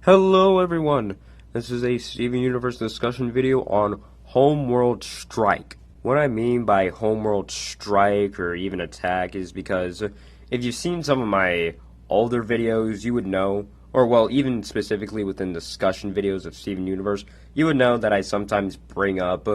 Hello everyone, this is a Steven Universe discussion video on Homeworld Strike. What I mean by Homeworld Strike or even attack is because if you've seen some of my older videos, you would know, or well, even specifically within discussion videos of Steven Universe, you would know that I sometimes bring up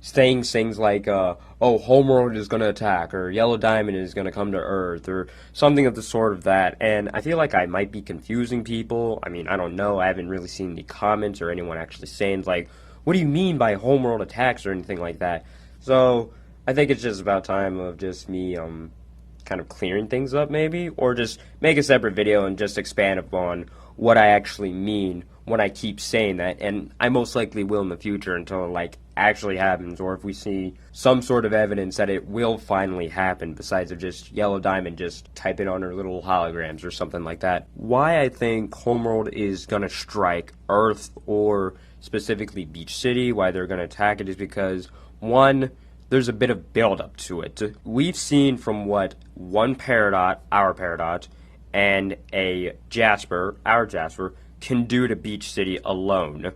saying things like, oh, Homeworld is going to attack, or Yellow Diamond is going to come to Earth, or something of the sort of that, and I feel like I might be confusing people. I mean, I don't know, I haven't really seen any comments or anyone actually saying, like, what do you mean by Homeworld attacks or anything like that? So, I think it's just about time of just me, kind of clearing things up, maybe, or just make a separate video and just expand upon what I actually mean when I keep saying that, and I most likely will in the future until it, like, actually happens, or if we see some sort of evidence that it will finally happen, besides of just Yellow Diamond just typing on her little holograms or something like that. Why I think Homeworld is gonna strike Earth, or specifically Beach City, why they're gonna attack it, is because, one, there's a bit of build-up to it. We've seen from what one Peridot, our Peridot, and a Jasper, our Jasper, can do to Beach City alone.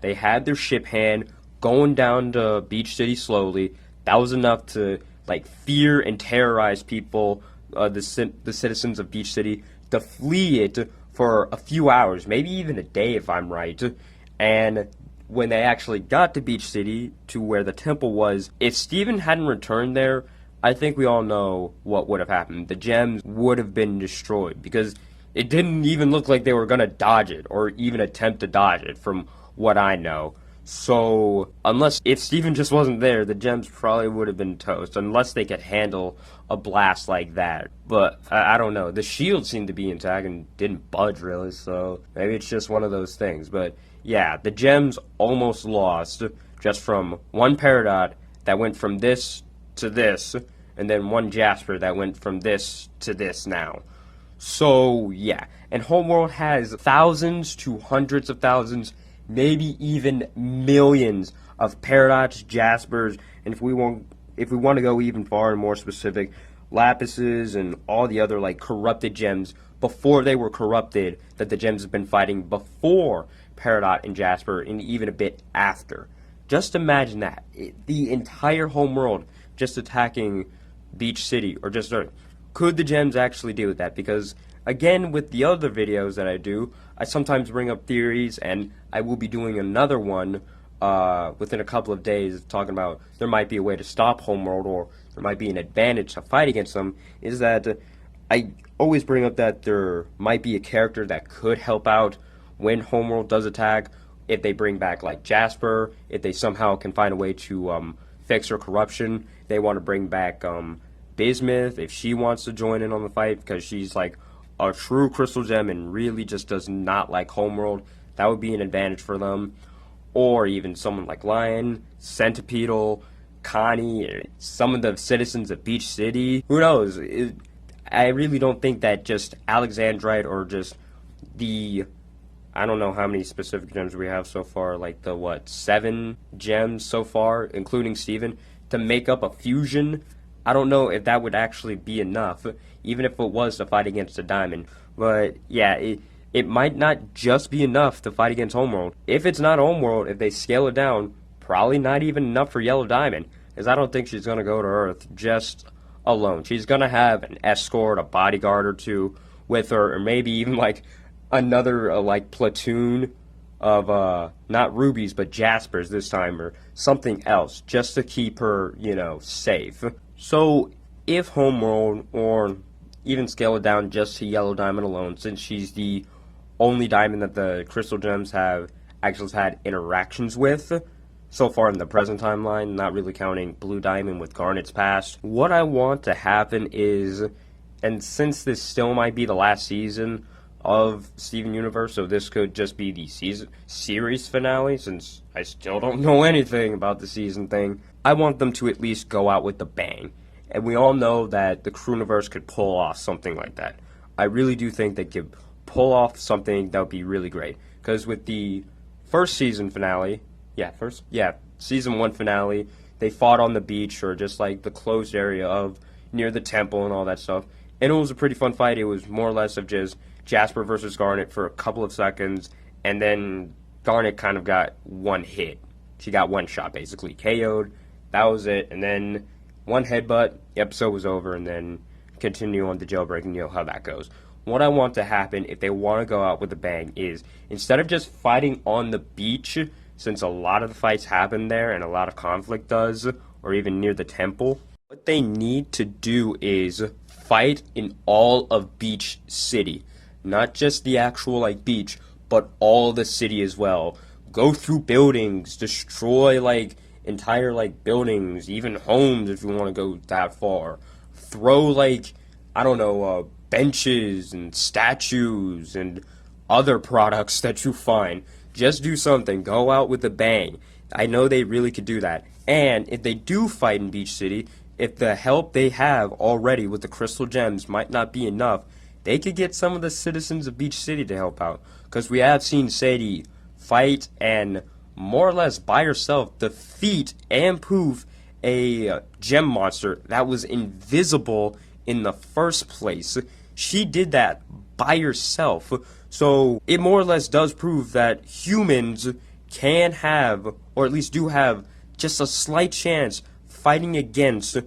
They had their ship hand going down to Beach City slowly. That was enough to, like, fear and terrorize people, the citizens of Beach City, to flee it for a few hours, maybe even a day if I'm right. And when they actually got to Beach City, to where the temple was, if Steven hadn't returned there, I think we all know what would have happened. The gems would have been destroyed, because it didn't even look like they were going to dodge it, or even attempt to dodge it, from what I know. So, if Steven just wasn't there, the gems probably would have been toast, unless they could handle a blast like that. But, I don't know. The shield seemed to be intact and didn't budge, really, so maybe it's just one of those things. But, yeah, the gems almost lost, just from one Peridot that went from this to this, and then one Jasper that went from this to this now. So, yeah. And Homeworld has thousands to hundreds of thousands, maybe even millions of Peridots, Jaspers, and if we want to go even far and more specific, Lapises and all the other, like, corrupted gems before they were corrupted, that the gems have been fighting before Peridot and Jasper, and even a bit after. Just imagine that. The entire Homeworld just attacking Beach City, or just Earth. Could the gems actually deal with that? Because, again, with the other videos that I do, I sometimes bring up theories, and I will be doing another one within a couple of days talking about there might be a way to stop Homeworld, or there might be an advantage to fight against them, is that I always bring up that there might be a character that could help out when Homeworld does attack, if they bring back, like, Jasper, if they somehow can find a way to fix her corruption. They want to bring back Bismuth, if she wants to join in on the fight, because she's, like, a true crystal gem and really just does not like Homeworld. That would be an advantage for them. Or even someone like Lion, Centipedal, Connie, some of the citizens of Beach City. Who knows? I really don't think that just Alexandrite, or just the, I don't know how many specific gems we have so far, like the, 7 gems so far, including Steven, to make up a fusion. I don't know if that would actually be enough, even if it was to fight against a diamond. But, yeah, it might not just be enough to fight against Homeworld. If it's not Homeworld, if they scale it down, probably not even enough for Yellow Diamond, because I don't think she's going to go to Earth just alone. She's going to have an escort, a bodyguard or two with her, or maybe even, like, another, like, platoon of, not rubies, but jaspers this time, or something else, just to keep her, safe. So, if Homeworld, or even scale it down just to Yellow Diamond alone, since she's the only diamond that the crystal gems have actually had interactions with so far in the present timeline, not really counting Blue Diamond with Garnet's past, what I want to happen is, and since this still might be the last season of Steven Universe, so this could just be the series finale, since I still don't know anything about the season thing, I want them to at least go out with a bang. And we all know that the Crewniverse could pull off something like that. I really do think they could pull off something that would be really great. Because with the first season finale, season 1 finale, they fought on the beach, or just, like, the closed area of near the temple and all that stuff. And it was a pretty fun fight. It was more or less of just Jasper versus Garnet for a couple of seconds, and then Garnet kind of got one hit. She got one shot, basically. KO'd. That was it. And then one headbutt, the episode was over, and then continue on the jailbreak, and you know how that goes. What I want to happen, if they want to go out with a bang, is instead of just fighting on the beach, since a lot of the fights happen there, and a lot of conflict does, or even near the temple, what they need to do is fight in all of Beach City. Not just the actual, like, beach, but all the city as well. Go through buildings, destroy, like, entire, like, buildings, even homes if you want to go that far. Throw, like, I don't know, benches and statues and other products that you find. Just do something. Go out with a bang. I know they really could do that. And if they do fight in Beach City, if the help they have already with the crystal gems might not be enough, they could get some of the citizens of Beach City to help out. Because we have seen Sadie fight and more or less by herself defeat and poof a gem monster that was invisible in the first place. She did that by herself. So it more or less does prove that humans can have, or at least do have, just a slight chance fighting against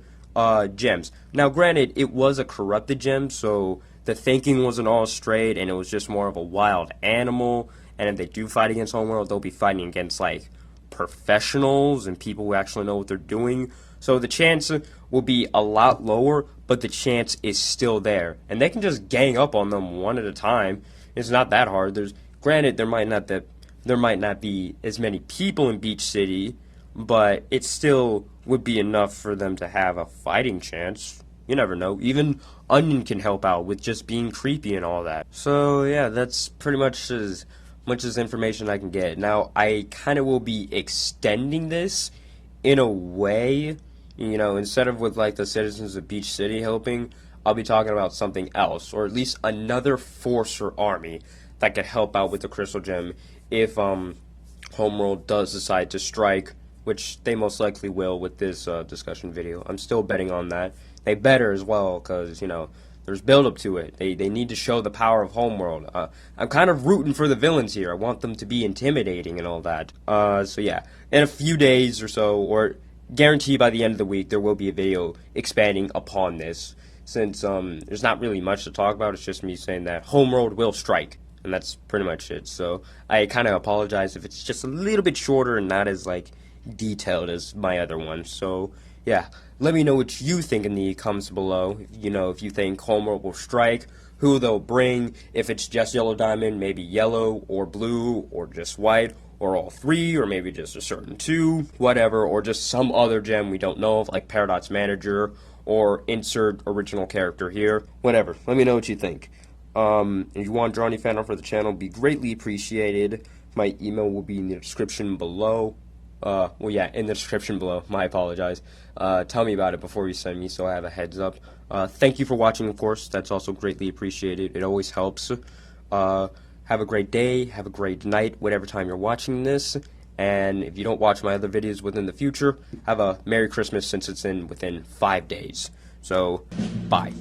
gems. Now granted, it was a corrupted gem, so the thinking wasn't all straight, and it was just more of a wild animal. And if they do fight against Homeworld, they'll be fighting against, like, professionals and people who actually know what they're doing. So the chance will be a lot lower, but the chance is still there. And they can just gang up on them one at a time. It's not that hard. Granted, there might not be as many people in Beach City, but it still would be enough for them to have a fighting chance. You never know. Even Onion can help out with just being creepy and all that. So yeah, that's pretty much as much as information I can get. Now, I kind of will be extending this in a way, you know, instead of with, like, the citizens of Beach City helping, I'll be talking about something else, or at least another force or army that could help out with the Crystal Gem if Homeworld does decide to strike, which they most likely will with this discussion video. I'm still betting on that. They better as well, because, you know, there's build-up to it. They need to show the power of Homeworld. I'm kind of rooting for the villains here. I want them to be intimidating and all that. So yeah, in a few days or so, or guarantee by the end of the week, there will be a video expanding upon this. Since there's not really much to talk about, it's just me saying that Homeworld will strike. And that's pretty much it. So I kind of apologize if it's just a little bit shorter and not as, like, detailed as my other one. So yeah, let me know what you think in the comments below. You know, if you think Homeworld will strike, who they'll bring, if it's just Yellow Diamond, maybe yellow or blue or just white, or all three, or maybe just a certain two, whatever, or just some other gem we don't know of, like Paradox Manager, or insert original character here, whatever. Let me know what you think. If you want to draw any fan art for the channel, be greatly appreciated. My email will be in the description below. Well, yeah, in the description below. My apologize. Tell me about it before you send me, so I have a heads up. Thank you for watching, of course. That's also greatly appreciated. It always helps. Have a great day. Have a great night, whatever time you're watching this. And if you don't watch my other videos within the future, have a Merry Christmas since it's within 5 days. So, bye.